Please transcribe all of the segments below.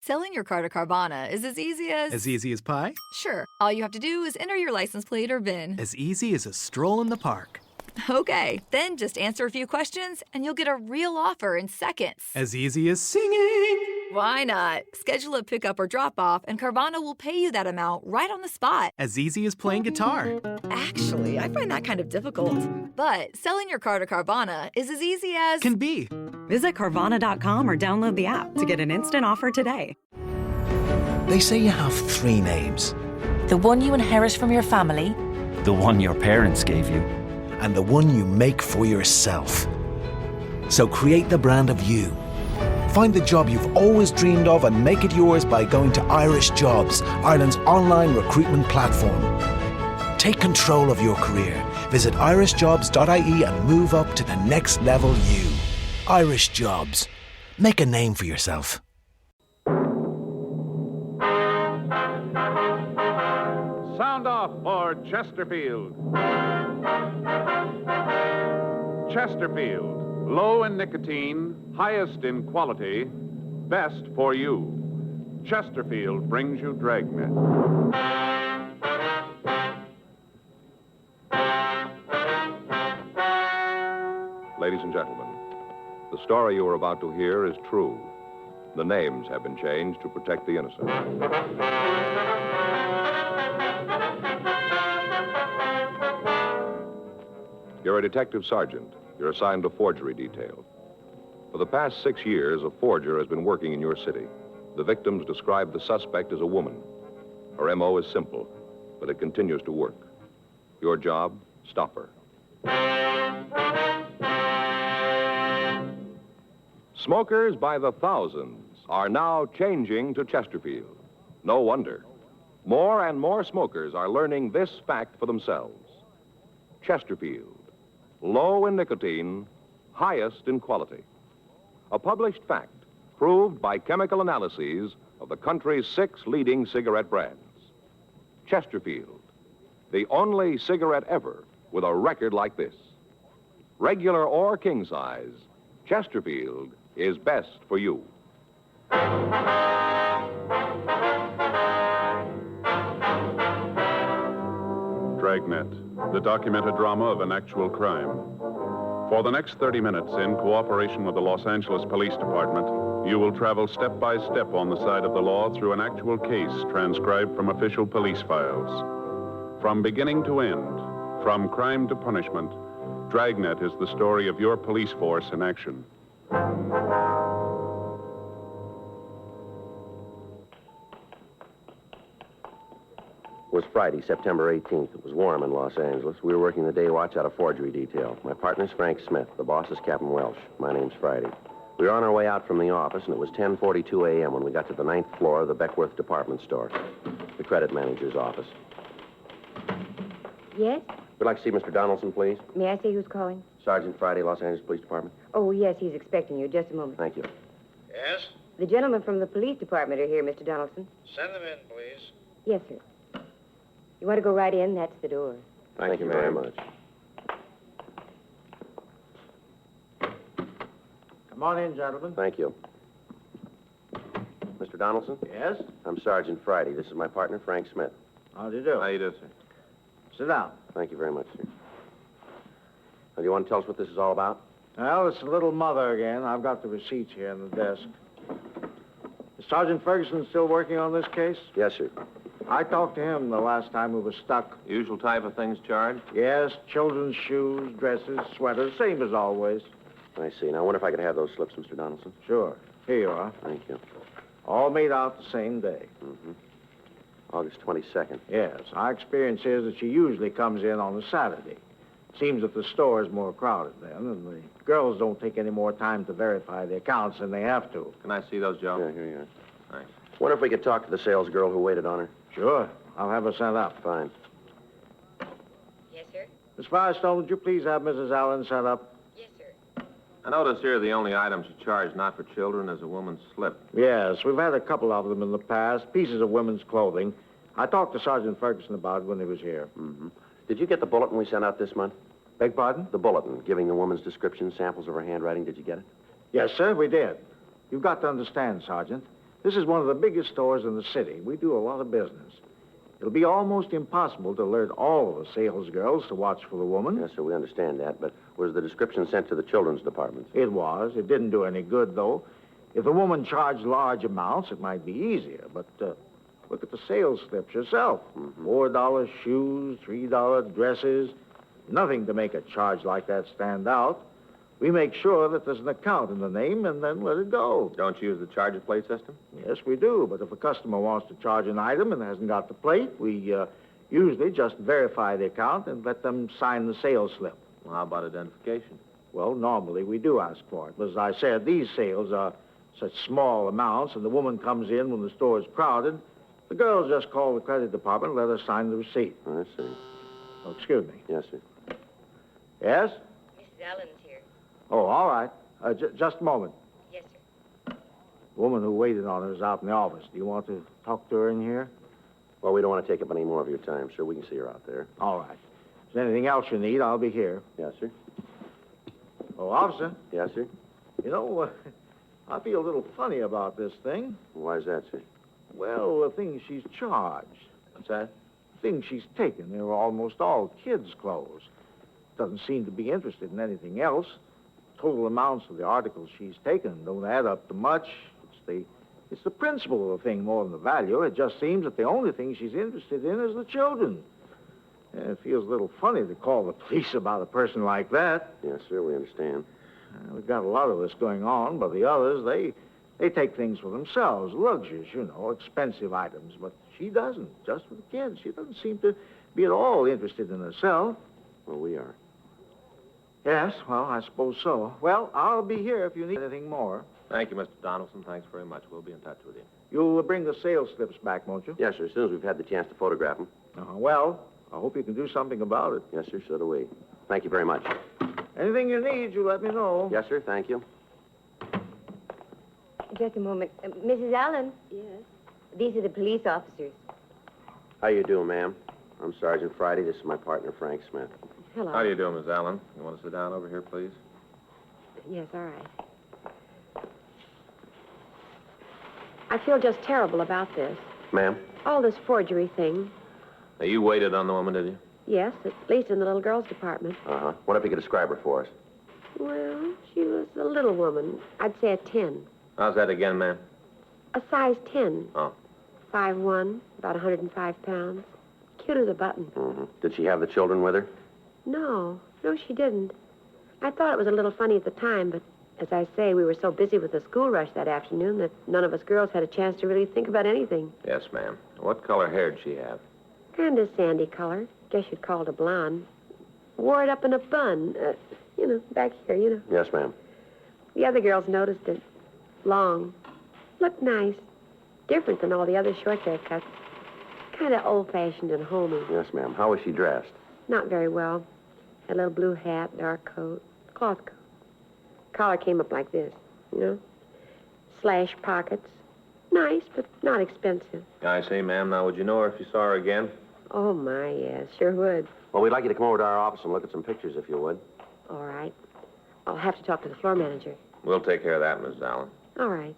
Selling your car to Carvana is as easy as... As easy as pie? Sure. All you have to do is enter your license plate or VIN. As easy as a stroll in the park. Okay, then just answer a few questions and you'll get a real offer in seconds. As easy as singing. Why not? Schedule a pickup or drop-off and Carvana will pay you that amount right on the spot. As easy as playing guitar. Actually, I find that kind of difficult. But selling your car to Carvana is as easy as... Can be. Visit Carvana.com or download the app to get an instant offer today. They say you have 3 names. The one you inherit from your family. The one your parents gave you. And the one you make for yourself. So create the brand of you. Find the job you've always dreamed of and make it yours by going to Irish Jobs, Ireland's online recruitment platform. Take control of your career. Visit irishjobs.ie and move up to the next level you. Irish Jobs. Make a name for yourself. Sound off for Chesterfield. Chesterfield, low in nicotine, highest in quality, best for you. Chesterfield brings you Dragnet. Ladies and gentlemen, the story you are about to hear is true. The names have been changed to protect the innocent. You're a detective sergeant. You're assigned to forgery detail. For the past 6 years, a forger has been working in your city. The victims describe the suspect as a woman. Her M.O. is simple, but it continues to work. Your job, stop her. Smokers by the thousands are now changing to Chesterfield. No wonder. More and more smokers are learning this fact for themselves. Chesterfield. Low in nicotine, highest in quality. A published fact proved by chemical analyses of the country's 6 leading cigarette brands. Chesterfield, the only cigarette ever with a record like this. Regular or king size, Chesterfield is best for you. Dragnet, the documented drama of an actual crime. For the next 30 minutes, in cooperation with the Los Angeles Police Department, you will travel step by step on the side of the law through an actual case transcribed from official police files. From beginning to end, from crime to punishment, Dragnet is the story of your police force in action. It was Friday, September 18th. It was warm in Los Angeles. We were working the day watch out of forgery detail. My partner's Frank Smith. The boss is Captain Welsh. My name's Friday. We were on our way out from the office, and it was 10:42 a.m. when we got to the 9th floor of the Beckworth department store, the credit manager's office. Yes? We'd like to see Mr. Donaldson, please. May I say who's calling? Sergeant Friday, Los Angeles Police Department. Oh, yes, he's expecting you. Just a moment. Thank you. Yes? The gentlemen from the police department are here, Mr. Donaldson. Send them in, please. Yes, sir. You want to go right in? That's the door. Thank you very much. Come on in, gentlemen. Thank you. Mr. Donaldson? Yes? I'm Sergeant Friday. This is my partner, Frank Smith. How do you do? How you do, sir? Sit down. Thank you very much, sir. Now, do you want to tell us what this is all about? Well, it's the little mother again. I've got the receipts here on the desk. Is Sergeant Ferguson still working on this case? Yes, sir. I talked to him the last time we were stuck. Usual type of things charged? Yes, children's shoes, dresses, sweaters, same as always. I see. Now, I wonder if I could have those slips, Mr. Donaldson. Sure. Here you are. Thank you. All made out the same day. Mm-hmm. August 22nd. Yes. Our experience is that she usually comes in on a Saturday. Seems that the store is more crowded then, and the girls don't take any more time to verify the accounts than they have to. Can I see those, Joe? Yeah, here you are. Thanks. Wonder if we could talk to the sales girl who waited on her. Sure. I'll have her sent up. Fine. Yes, sir? Miss Firestone, would you please have Mrs. Allen sent up? Yes, sir. I notice here the only items charged not for children is a woman's slip. Yes, we've had a couple of them in the past, pieces of women's clothing. I talked to Sergeant Ferguson about it when he was here. Mm-hmm. Did you get the bulletin we sent out this month? Beg pardon? The bulletin, giving the woman's description, samples of her handwriting. Did you get it? Yes, sir, we did. You've got to understand, Sergeant. This is one of the biggest stores in the city. We do a lot of business. It'll be almost impossible to alert all of the sales girls to watch for the woman. Yes, sir, we understand that, but was the description sent to the children's department? It was. It didn't do any good, though. If the woman charged large amounts, it might be easier. But look at the sales slips yourself. $4 shoes, $3 dresses. Nothing to make a charge like that stand out. We make sure that there's an account in the name and then let it go. Don't you use the charge plate system? Yes, we do. But if a customer wants to charge an item and hasn't got the plate, we usually just verify the account and let them sign the sales slip. Well, how about identification? Well, normally we do ask for it. But as I said, these sales are such small amounts, and the woman comes in when the store is crowded. The girls just call the credit department and let her sign the receipt. I see. Oh, excuse me. Yes, sir. Yes? Mrs. Allen's here. Oh, all right. Just a moment. Yes, sir. The woman who waited on her is out in the office. Do you want to talk to her in here? Well, we don't want to take up any more of your time, sir. We can see her out there. All right. If there's anything else you need, I'll be here. Yes, sir. Oh, officer, Yes, sir. you know, I feel a little funny about this thing. Why is that, sir? Well, the things she's charged. What's that? Things she's taken, they were almost all kids' clothes. Doesn't seem to be interested in anything else. Total amounts of the articles she's taken don't add up to much. It's the principle of the thing more than the value. It just seems that the only thing she's interested in is the children. And it feels a little funny to call the police about a person like that. Yes, sir, we understand. We've got a lot of this going on, but the others, they take things for themselves. Luxuries, you know, expensive items. But she doesn't, just for the kids. She doesn't seem to be at all interested in herself. Well, we are. Yes, well, I suppose so. Well, I'll be here if you need anything more. Thank you, Mr. Donaldson. Thanks very much. We'll be in touch with you. You'll bring the sales slips back, won't you? Yes, sir, as soon as we've had the chance to photograph them. Well, I hope you can do something about it. Yes, sir, so do we. Thank you very much. Anything you need, you let me know. Yes, sir, thank you. Just a moment. Mrs. Allen? Yes? These are the police officers. How you doing, ma'am? I'm Sergeant Friday. This is my partner, Frank Smith. Hello. How do you do, Miss Allen? You want to sit down over here, please? Yes, all right. I feel just terrible about this. Ma'am? All this forgery thing. Now, you waited on the woman, did you? Yes, at least in the little girls' department. Uh-huh. What if you could describe her for us? Well, she was a little woman. I'd say a 10. How's that again, ma'am? A size 10. Oh. 5'1", about 105 pounds. Cute as a button. Mm-hmm. Did she have the children with her? No, she didn't. I thought it was a little funny at the time, but as I say, we were so busy with the school rush that afternoon that none of us girls had a chance to really think about anything. Yes, ma'am. What color hair did she have? Kind of sandy color. Guess you'd call it a blonde. Wore it up in a bun. Back here, Yes, ma'am. The other girls noticed it. Long. Looked nice. Different than all the other short haircuts. Kind of old-fashioned and homey. Yes, ma'am. How was she dressed? Not very well. Had a little blue hat, dark coat, cloth coat. Collar came up like this, Slash pockets. Nice, but not expensive. I say, ma'am, now, would you know her if you saw her again? Oh, my, yes, sure would. Well, we'd like you to come over to our office and look at some pictures, if you would. All right. I'll have to talk to the floor manager. We'll take care of that, Miss Allen. All right.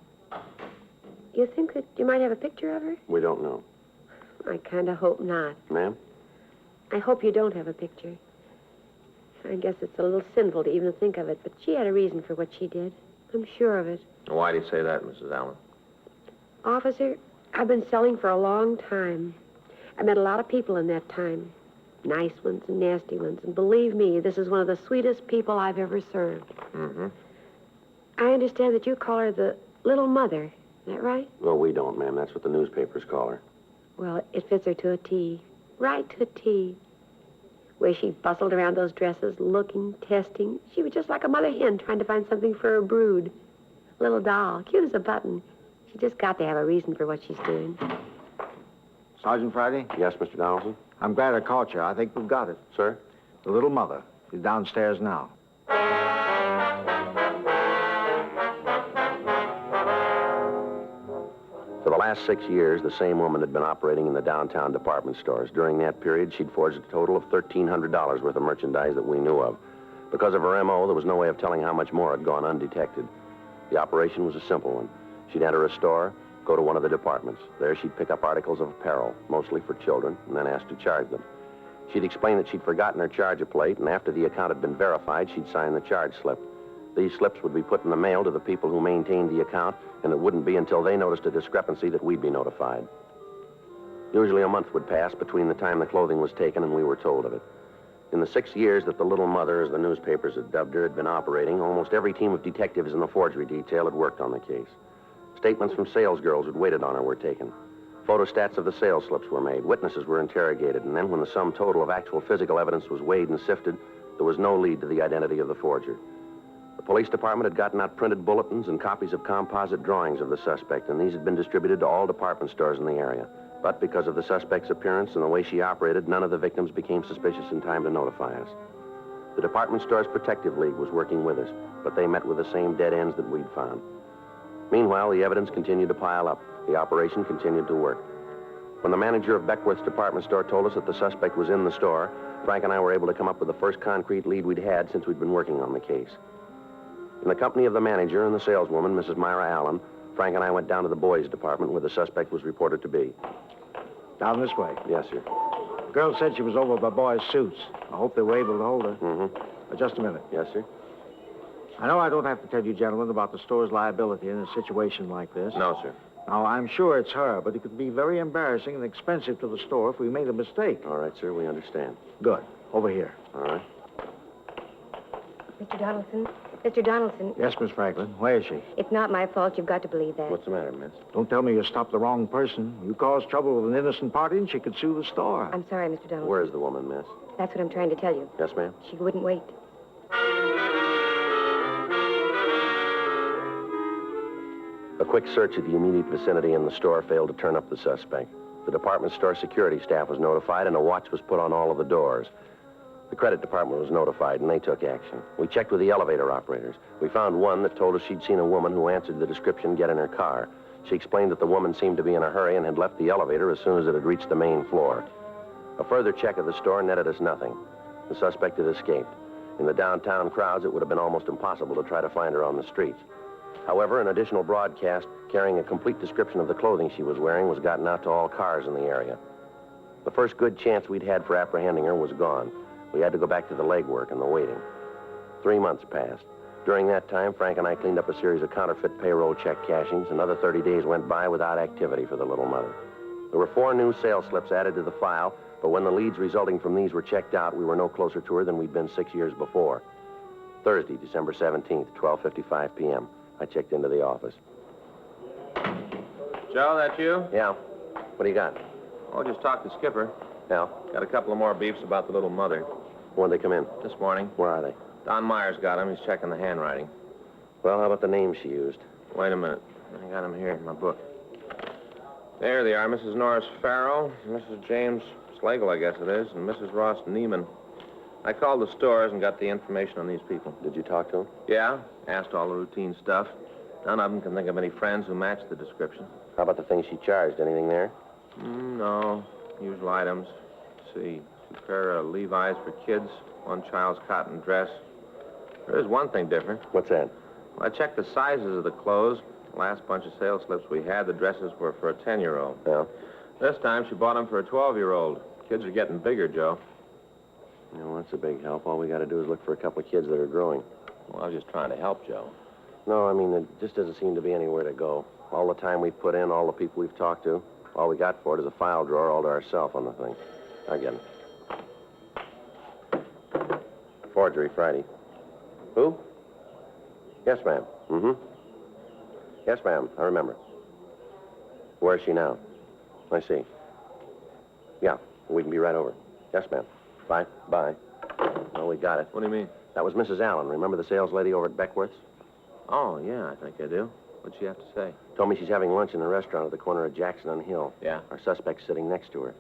You think that you might have a picture of her? We don't know. I kind of hope not. Ma'am? I hope you don't have a picture. I guess it's a little sinful to even think of it, but she had a reason for what she did. I'm sure of it. Why do you say that, Mrs. Allen? Officer, I've been selling for a long time. I met a lot of people in that time. Nice ones and nasty ones. And believe me, this is one of the sweetest people I've ever served. Mm-hmm. I understand that you call her the Little Mother. Is that right? Well, we don't, ma'am. That's what the newspapers call her. Well, it fits her to a T. Right to a T. Where she bustled around those dresses, looking, testing. She was just like a mother hen trying to find something for her brood. Little doll, cute as a button. She just got to have a reason for what she's doing. Sergeant Friday? Yes, Mr. Donaldson? I'm glad I caught you. I think we've got it. Sir? The little mother. She's downstairs now. For the last 6 years, the same woman had been operating in the downtown department stores. During that period, she'd forged a total of $1,300 worth of merchandise that we knew of. Because of her M.O., there was no way of telling how much more had gone undetected. The operation was a simple one. She'd enter a store, go to one of the departments. There she'd pick up articles of apparel, mostly for children, and then ask to charge them. She'd explain that she'd forgotten her charger plate, and after the account had been verified, she'd sign the charge slip. These slips would be put in the mail to the people who maintained the account, and it wouldn't be until they noticed a discrepancy that we'd be notified. Usually a month would pass between the time the clothing was taken and we were told of it. In the 6 years that the Little Mother, as the newspapers had dubbed her, had been operating, almost every team of detectives in the forgery detail had worked on the case. Statements from salesgirls who'd waited on her were taken. Photostats of the sales slips were made. Witnesses were interrogated. And then when the sum total of actual physical evidence was weighed and sifted, there was no lead to the identity of the forger. The police department had gotten out printed bulletins and copies of composite drawings of the suspect, and these had been distributed to all department stores in the area. But because of the suspect's appearance and the way she operated, none of the victims became suspicious in time to notify us. The Department Stores Protective League was working with us, but they met with the same dead ends that we'd found. Meanwhile, the evidence continued to pile up. The operation continued to work. When the manager of Beckworth's department store told us that the suspect was in the store, Frank and I were able to come up with the first concrete lead we'd had since we'd been working on the case. In the company of the manager and the saleswoman, Mrs. Myra Allen, Frank and I went down to the boys' department where the suspect was reported to be. Down this way. Yes, sir. The girl said she was over by boys' suits. I hope they were able to hold her. Mm-hmm. Just a minute. Yes, sir. I know I don't have to tell you, gentlemen, about the store's liability in a situation like this. No, sir. Now, I'm sure it's her, but it could be very embarrassing and expensive to the store if we made a mistake. All right, sir, we understand. Good. Over here. All right. Mr. Donaldson? Mr. Donaldson? Yes, Miss Franklin. Where is she? It's not my fault. You've got to believe that. What's the matter, miss? Don't tell me you stopped the wrong person. You caused trouble with an innocent party and she could sue the store. I'm sorry, Mr. Donaldson. Where's the woman, miss? That's what I'm trying to tell you. Yes, ma'am? She wouldn't wait. A quick search of the immediate vicinity in the store failed to turn up the suspect. The department store security staff was notified and a watch was put on all of the doors. The credit department was notified, and they took action. We checked with the elevator operators. We found one that told us she'd seen a woman who answered the description get in her car. She explained that the woman seemed to be in a hurry and had left the elevator as soon as it had reached the main floor. A further check of the store netted us nothing. The suspect had escaped. In the downtown crowds, it would have been almost impossible to try to find her on the streets. However, an additional broadcast carrying a complete description of the clothing she was wearing was gotten out to all cars in the area. The first good chance we'd had for apprehending her was gone. We had to go back to the legwork and the waiting. 3 months passed. During that time, Frank and I cleaned up a series of counterfeit payroll check cashings. Another 30 days went by without activity for the Little Mother. There were 4 new sales slips added to the file, but when the leads resulting from these were checked out, we were no closer to her than we'd been 6 years before. Thursday, December 17th, 12:55 p.m. I checked into the office. Joe, that you? Yeah. What do you got? Oh, just talked to Skipper. Yeah? Got a couple of more beefs about the Little Mother. When did they come in? This morning. Where are they? Don Myers got him. He's checking the handwriting. Well, how about the names she used? Wait a minute. I got him here in my book. There they are. Mrs. Norris Farrow, Mrs. James Slagle, I guess it is, and Mrs. Ross Neiman. I called the stores and got the information on these people. Did you talk to them? Yeah. Asked all the routine stuff. None of them can think of any friends who match the description. How about the things she charged? Anything there? No. Usual items. Let's see. 2 pair of Levi's for kids, 1 child's cotton dress. There is one thing different. What's that? Well, I checked the sizes of the clothes. The last bunch of sales slips we had, the dresses were for a 10-year-old. Yeah? This time, she bought them for a 12-year-old. Kids are getting bigger, Joe. Well, that's a big help. All we got to do is look for a couple of kids that are growing. Well, I was just trying to help, Joe. No, I mean, there just doesn't seem to be anywhere to go. All the time we've put in, all the people we've talked to, all we got for it is a file drawer all to ourselves on the thing. I get it. Forgery, Friday. Who? Yes, ma'am. Mm-hmm. Yes, ma'am. I remember. Where is she now? I see. Yeah, we can be right over. Yes, ma'am. Bye. Bye. Oh, we got it. What do you mean? That was Mrs. Allen. Remember the sales lady over at Beckworth's? Oh, yeah, I think I do. What'd she have to say? Told me she's having lunch in a restaurant at the corner of Jackson and Hill. Yeah? Our suspect's sitting next to her.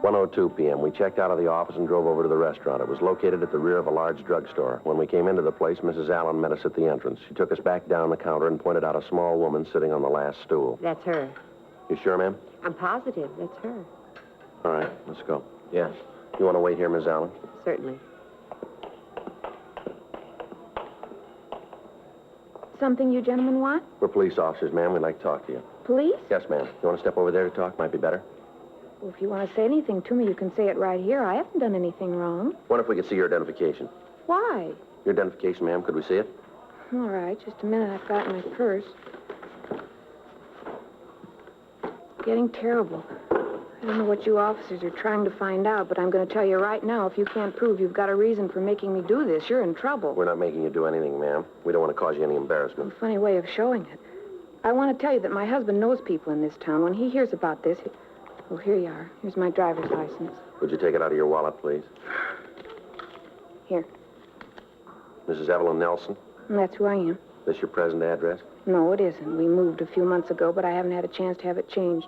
1:02 p.m. We checked out of the office and drove over to the restaurant. It was located at the rear of a large drugstore. When we came into the place, Mrs. Allen met us at the entrance. She took us back down the counter and pointed out a small woman sitting on the last stool. That's her. You sure, ma'am? I'm positive. That's her. All right, let's go. Yeah. You want to wait here, Miss Allen? Certainly. something you gentlemen want? We're police officers, ma'am. We'd like to talk to you. Police? Yes, ma'am. You want to step over there to talk? Might be better. Well, if you want to say anything to me, you can say it right here. I haven't done anything wrong. Wonder if we could see your identification. Why? Your identification, ma'am. Could we see it? All right, just a minute. I've got it in my purse. Getting terrible. I don't know what you officers are trying to find out, but I'm going to tell you right now, if you can't prove you've got a reason for making me do this, you're in trouble. We're not making you do anything, ma'am. We don't want to cause you any embarrassment. A funny way of showing it. I want to tell you that my husband knows people in this town. When he hears about this... Oh, here you are. Here's my driver's license. Would you take it out of your wallet, please? Here. Mrs. Evelyn Nelson? And that's who I am. This your present address? No, it isn't. We moved a few months ago, but I haven't had a chance to have it changed.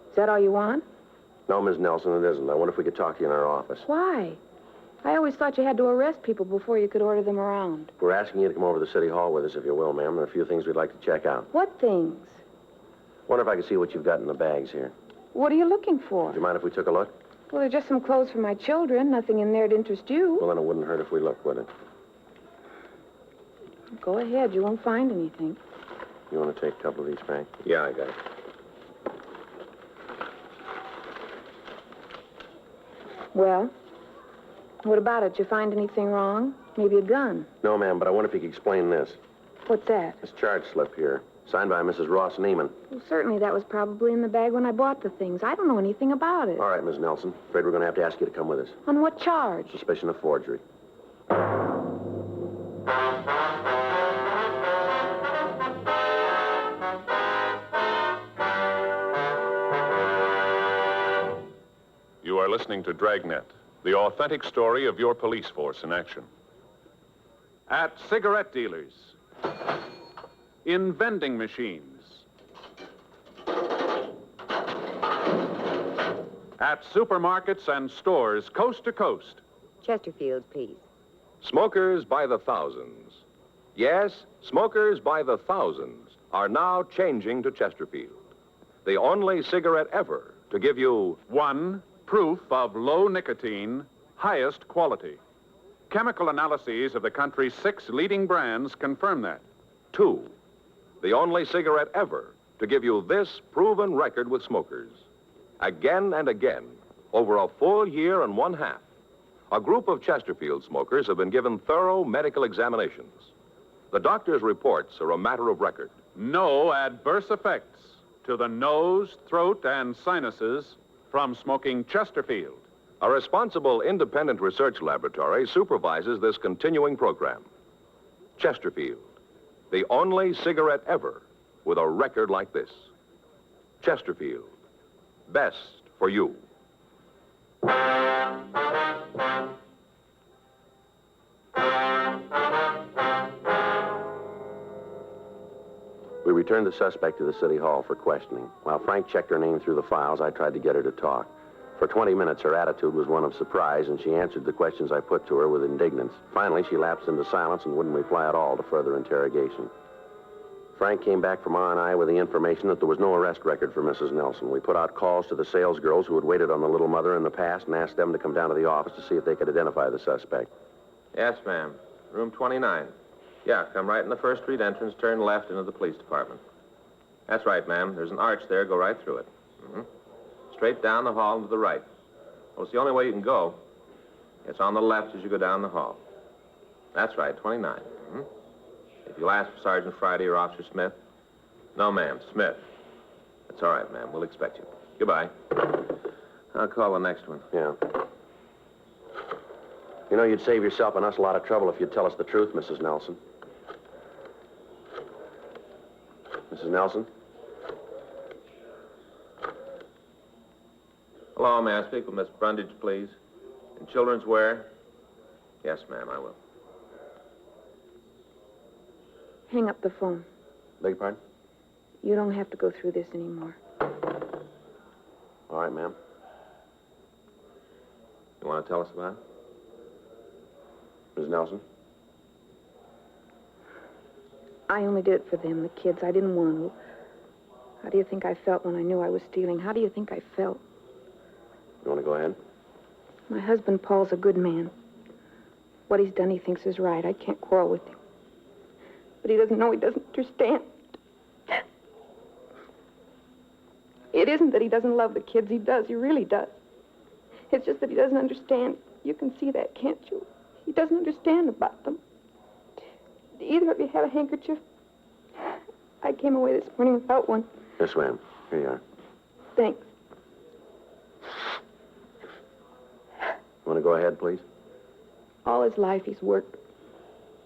Is that all you want? No, Miss Nelson, it isn't. I wonder if we could talk to you in our office. Why? I always thought you had to arrest people before you could order them around. We're asking you to come over to the City Hall with us, if you will, ma'am. There are a few things we'd like to check out. What things? Wonder if I could see what you've got in the bags here. What are you looking for? Would you mind if we took a look? Well, they're just some clothes for my children. Nothing in there to interest you. Well, then it wouldn't hurt if we looked, would it? Go ahead. You won't find anything. You want to take a couple of these, Frank? Yeah, I got it. Well, what about it? Did you find anything wrong? Maybe a gun? No, ma'am, but I wonder if you could explain this. What's that? This charge slip here, signed by Mrs. Ross Neiman. Well, certainly that was probably in the bag when I bought the things. I don't know anything about it. All right, Miss Nelson. Afraid we're going to have to ask you to come with us. On what charge? Suspicion of forgery. You are listening to Dragnet, the authentic story of your police force in action. At cigarette dealers, in vending machines, at supermarkets and stores coast to coast. Chesterfield, please. Smokers by the thousands. Yes, smokers by the thousands are now changing to Chesterfield. The only cigarette ever to give you... One, proof of low nicotine, highest quality. Chemical analyses of the country's 6 leading brands confirm that. 2, the only cigarette ever to give you this proven record with smokers. Again and again, over a full year and 1/2, a group of Chesterfield smokers have been given thorough medical examinations. The doctor's reports are a matter of record. No adverse effects to the nose, throat, and sinuses from smoking Chesterfield. A responsible independent research laboratory supervises this continuing program. Chesterfield, the only cigarette ever with a record like this. Chesterfield, best for you. We returned the suspect to the City Hall for questioning. While Frank checked her name through the files, I tried to get her to talk. For 20 minutes, her attitude was one of surprise, and she answered the questions I put to her with indignance. Finally, she lapsed into silence and wouldn't reply at all to further interrogation. Frank came back from R&I with the information that there was no arrest record for Mrs. Nelson. We put out calls to the sales girls who had waited on the little mother in the past and asked them to come down to the office to see if they could identify the suspect. Yes, ma'am. Room 29. Yeah, come right in the First Street entrance, turn left into the police department. That's right, ma'am. There's an arch there. Go right through it. Straight down the hall and to the right. Well, it's the only way you can go. It's on the left as you go down the hall. That's right, 29. If you'll ask for Sergeant Friday or Officer Smith. No, ma'am, Smith. That's all right, ma'am. We'll expect you. Goodbye. I'll call the next one. Yeah. You know, you'd save yourself and us a lot of trouble if you'd tell us the truth, Mrs. Nelson. Mrs. Nelson? Hello, may I speak with Miss Brundage, please? In children's wear? Yes, ma'am, I will. Hang up the phone. Beg your pardon? You don't have to go through this anymore. All right, ma'am. You want to tell us about it? Mrs. Nelson? I only did it for them, the kids. I didn't want to. How do you think I felt when I knew I was stealing? How do you think I felt? You want to go ahead? My husband, Paul's a good man. What he's done, he thinks is right. I can't quarrel with him. But he doesn't know, he doesn't understand. It isn't that he doesn't love the kids. He does. He really does. It's just that he doesn't understand. You can see that, can't you? He doesn't understand about them. Do either of you have a handkerchief? I came away this morning without one. Yes, ma'am. Here you are. Thanks. Want to go ahead, please? All his life he's worked,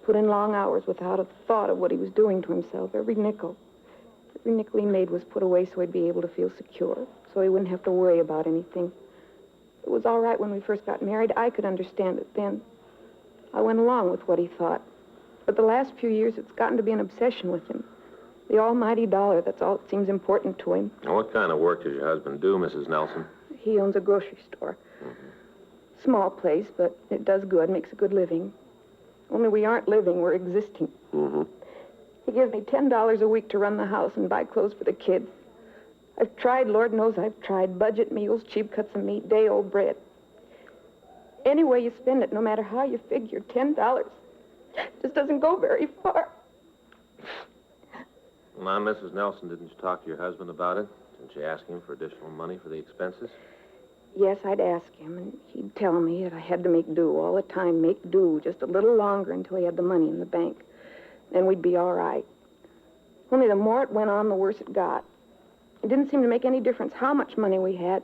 put in long hours without a thought of what he was doing to himself. Every nickel he made was put away so he'd be able to feel secure, so he wouldn't have to worry about anything. It was all right when we first got married. I could understand it then. I went along with what he thought. But the last few years, it's gotten to be an obsession with him. The almighty dollar, that's all that seems important to him. Now, what kind of work does your husband do, Mrs. Nelson? He owns a grocery store. Small place, but it does good, makes a good living. Only we aren't living, we're existing. He gives me $10 a week to run the house and buy clothes for the kids. I've tried, Lord knows I've tried, budget meals, cheap cuts of meat, day-old bread. Any way you spend it, no matter how you figure, $10 just doesn't go very far. Now, Mrs. Nelson, didn't you talk to your husband about it? Didn't you ask him for additional money for the expenses? Yes, I'd ask him, and he'd tell me that I had to make do all the time, make do just a little longer until he had the money in the bank. Then we'd be all right. Only the more it went on, the worse it got. It didn't seem to make any difference how much money we had,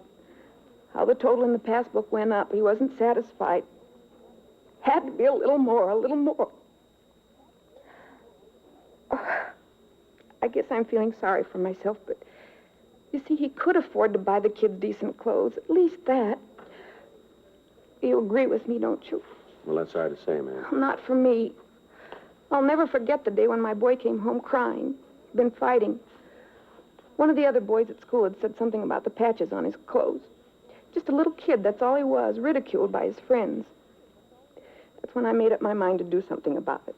how the total in the passbook went up. He wasn't satisfied. Had to be a little more, a little more. I guess I'm feeling sorry for myself, but you see, he could afford to buy the kids decent clothes, at least that. You agree with me, don't you? Well, that's hard to say, ma'am. Not for me. I'll never forget the day when my boy came home crying. Been fighting. One of the other boys at school had said something about the patches on his clothes. Just a little kid, that's all he was, ridiculed by his friends. That's when I made up my mind to do something about it.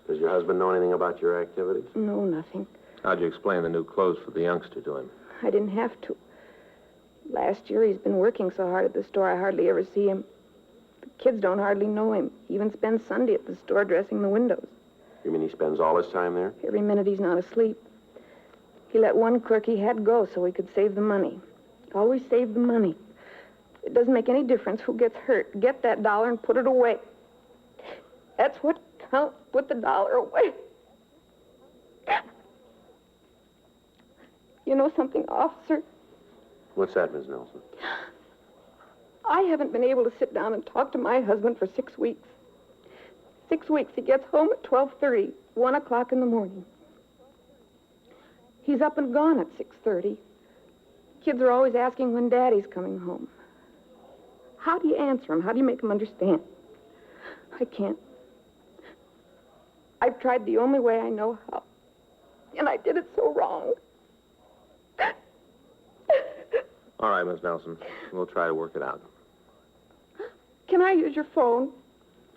Does your husband know anything about your activities? No, nothing. How'd you explain the new clothes for the youngster to him? I didn't have to. Last year, he's been working so hard at the store, I hardly ever see him. The kids don't hardly know him. He even spends Sunday at the store dressing the windows. You mean he spends all his time there? Every minute he's not asleep. He let one clerk he had go so he could save the money. Always save the money. It doesn't make any difference who gets hurt. Get that dollar and put it away. That's what counts. Put the dollar away. You know something, officer? What's that, Miss Nelson? I haven't been able to sit down and talk to my husband for 6 weeks. 6 weeks. He gets home at 12:30, 1 o'clock in the morning. He's up and gone at 6:30. Kids are always asking when Daddy's coming home. How do you answer him? How do you make him understand? I can't. I've tried the only way I know how. And I did it so wrong. All right, Miss Nelson. We'll try to work it out. Can I use your phone?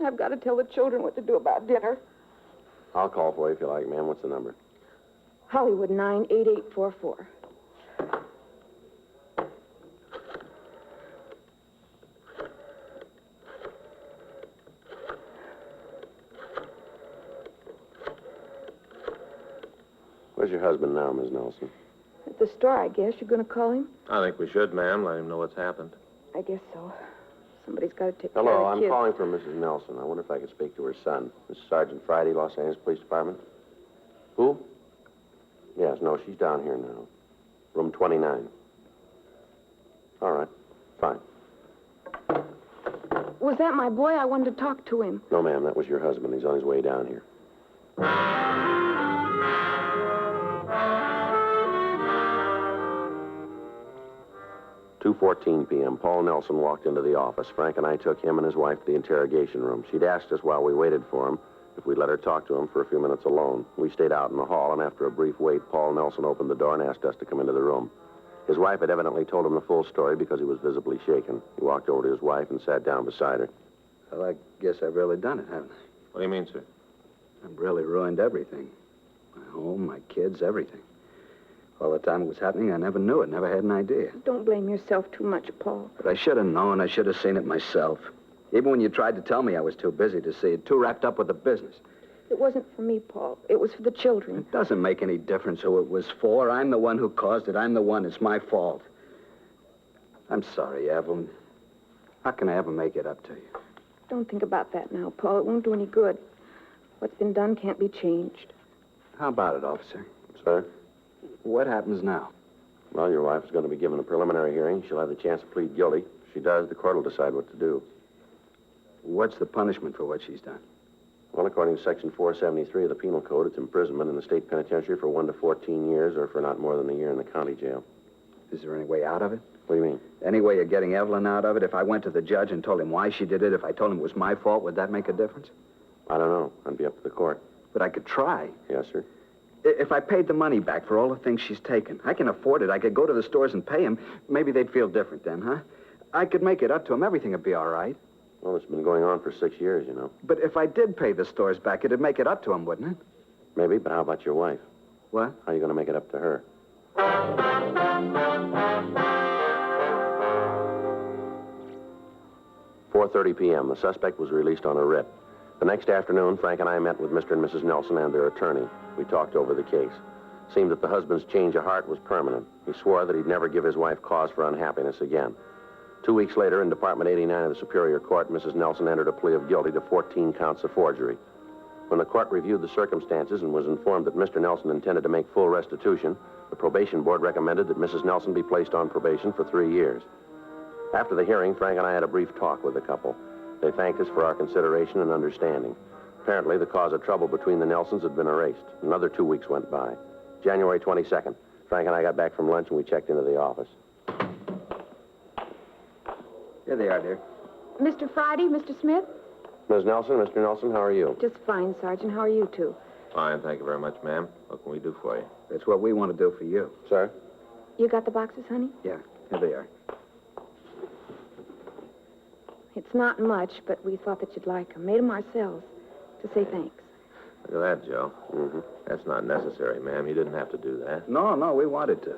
I've got to tell the children what to do about dinner. I'll call for you if you like, ma'am. What's the number? Hollywood 98844. Where's your husband now, Miss Nelson? At the store, I guess. You're going to call him? I think we should, ma'am. Let him know what's happened. I guess so. Somebody's got to take care of Hello, the I'm kids. calling for Mrs. Nelson. I wonder if I could speak to her son. This is Sergeant Friday, Los Angeles Police Department. Who? Yes, no, she's down here now. Room 29. All right, fine. Was that my boy? I wanted to talk to him. No, ma'am, that was your husband. He's on his way down here. 2:14 p.m., Paul Nelson walked into the office. Frank and I took him and his wife to the interrogation room. She'd asked us while we waited for him if we'd let her talk to him for a few minutes alone. We stayed out in the hall, and after a brief wait, Paul Nelson opened the door and asked us to come into the room. His wife had evidently told him the full story because he was visibly shaken. He walked over to his wife and sat down beside her. Well, I guess I've really done it, haven't I? What do you mean, sir? I've really ruined everything. My home, my kids, everything. All the time it was happening, I never knew it, never had an idea. Don't blame yourself too much, Paul. But I should have known. I should have seen it myself. Even when you tried to tell me, I was too busy to see it, too wrapped up with the business. It wasn't for me, Paul. It was for the children. It doesn't make any difference who it was for. I'm the one who caused it. I'm the one. It's my fault. I'm sorry, Evelyn. How can I ever make it up to you? Don't think about that now, Paul. It won't do any good. What's been done can't be changed. How about it, officer? Sir? What happens now? Well, your wife is going to be given a preliminary hearing. She'll have the chance to plead guilty. If she does, the court will decide what to do. What's the punishment for what she's done? Well, according to Section 473 of the Penal Code, it's imprisonment in the state penitentiary for 1 to 14 years or for not more than a year in the county jail. Is there any way out of it? What do you mean? Any way of getting Evelyn out of it? If I went to the judge and told him why she did it, if I told him it was my fault, would that make a difference? I don't know. That'd be up to the court. But I could try. Yes, sir. If I paid the money back for all the things she's taken, I can afford it. I could go to the stores and pay him. Maybe they'd feel different then, huh? I could make it up to him. Everything would be all right. Well, it's been going on for 6 years, you know. But if I did pay the stores back, it'd make it up to him, wouldn't it? Maybe, but how about your wife? What? How are you going to make it up to her? 4:30 p.m. The suspect was released on a writ. The next afternoon, Frank and I met with Mr. and Mrs. Nelson and their attorney. We talked over the case. Seemed that the husband's change of heart was permanent. He swore that he'd never give his wife cause for unhappiness again. 2 weeks later, in Department 89 of the Superior Court, Mrs. Nelson entered a plea of guilty to 14 counts of forgery. When the court reviewed the circumstances and was informed that Mr. Nelson intended to make full restitution, the probation board recommended that Mrs. Nelson be placed on probation for 3 years. After the hearing, Frank and I had a brief talk with the couple. They thanked us for our consideration and understanding. Apparently, the cause of trouble between the Nelsons had been erased. Another 2 weeks went by. January 22nd, Frank and I got back from lunch and we checked into the office. Here they are, dear. Mr. Friday, Mr. Smith? Ms. Nelson, Mr. Nelson, how are you? Just fine, Sergeant. How are you two? Fine, thank you very much, ma'am. What can we do for you? That's what we want to do for you. Sir? You got the boxes, honey? Yeah, here they are. It's not much, but we thought that you'd like them. Made them ourselves to say thanks. Look at that, Joe. Mm-hmm. That's not necessary, ma'am. You didn't have to do that. No, we wanted to.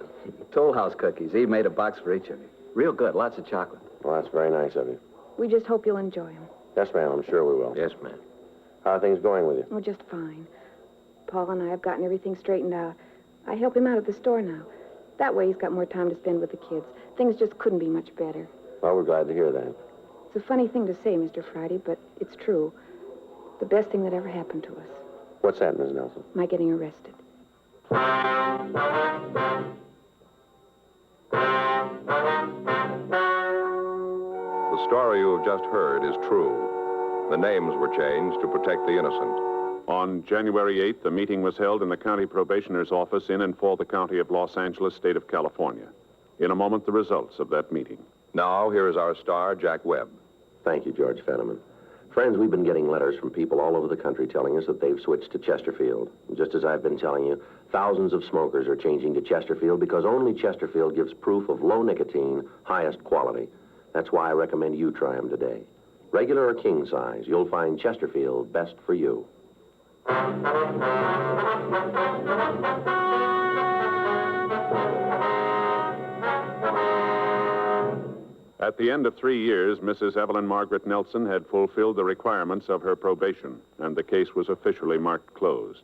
Toll House cookies. He made a box for each of you. Real good. Lots of chocolate. Well, that's very nice of you. We just hope you'll enjoy them. Yes, ma'am. I'm sure we will. Yes, ma'am. How are things going with you? Oh, just fine. Paul and I have gotten everything straightened out. I help him out at the store now. That way he's got more time to spend with the kids. Things just couldn't be much better. Well, we're glad to hear that. It's a funny thing to say, Mr. Friday, but it's true. The best thing that ever happened to us. What's that, Ms. Nelson? My getting arrested. The story you have just heard is true. The names were changed to protect the innocent. On January 8th, a meeting was held in the county probationer's office in and for the county of Los Angeles, state of California. In a moment, the results of that meeting. Now, here is our star, Jack Webb. Thank you, George Fenneman. Friends, we've been getting letters from people all over the country telling us that they've switched to Chesterfield. And just as I've been telling you, thousands of smokers are changing to Chesterfield because only Chesterfield gives proof of low nicotine, highest quality. That's why I recommend you try them today. Regular or king size, you'll find Chesterfield best for you. At the end of 3 years, Mrs. Evelyn Margaret Nelson had fulfilled the requirements of her probation, and the case was officially marked closed.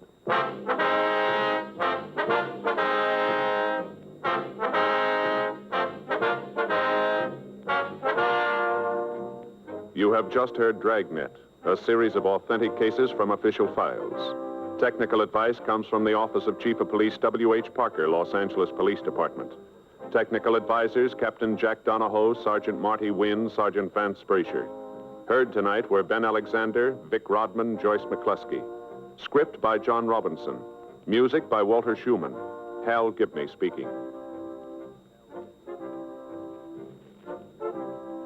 You have just heard Dragnet, a series of authentic cases from official files. Technical advice comes from the Office of Chief of Police W.H. Parker, Los Angeles Police Department. Technical advisors, Captain Jack Donahoe, Sergeant Marty Wynn, Sergeant Vance Brasher. Heard tonight were Ben Alexander, Vic Rodman, Joyce McCluskey. Script by John Robinson. Music by Walter Schumann. Hal Gibney speaking.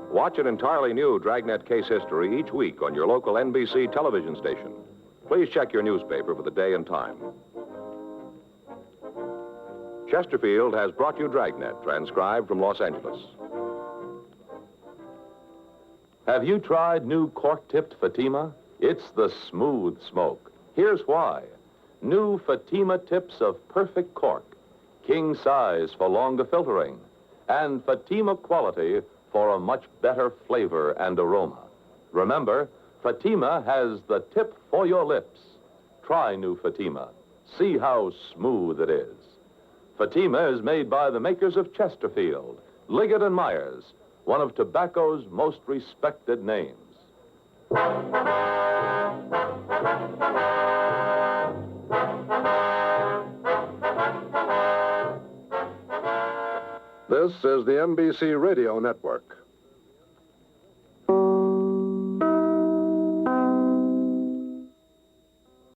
Watch an entirely new Dragnet case history each week on your local NBC television station. Please check your newspaper for the day and time. Chesterfield has brought you Dragnet, transcribed from Los Angeles. Have you tried new cork-tipped Fatima? It's the smooth smoke. Here's why. New Fatima tips of perfect cork, king size for longer filtering, and Fatima quality for a much better flavor and aroma. Remember, Fatima has the tip for your lips. Try new Fatima. See how smooth it is. Fatima is made by the makers of Chesterfield, Liggett and Myers, one of tobacco's most respected names. This is the NBC Radio Network.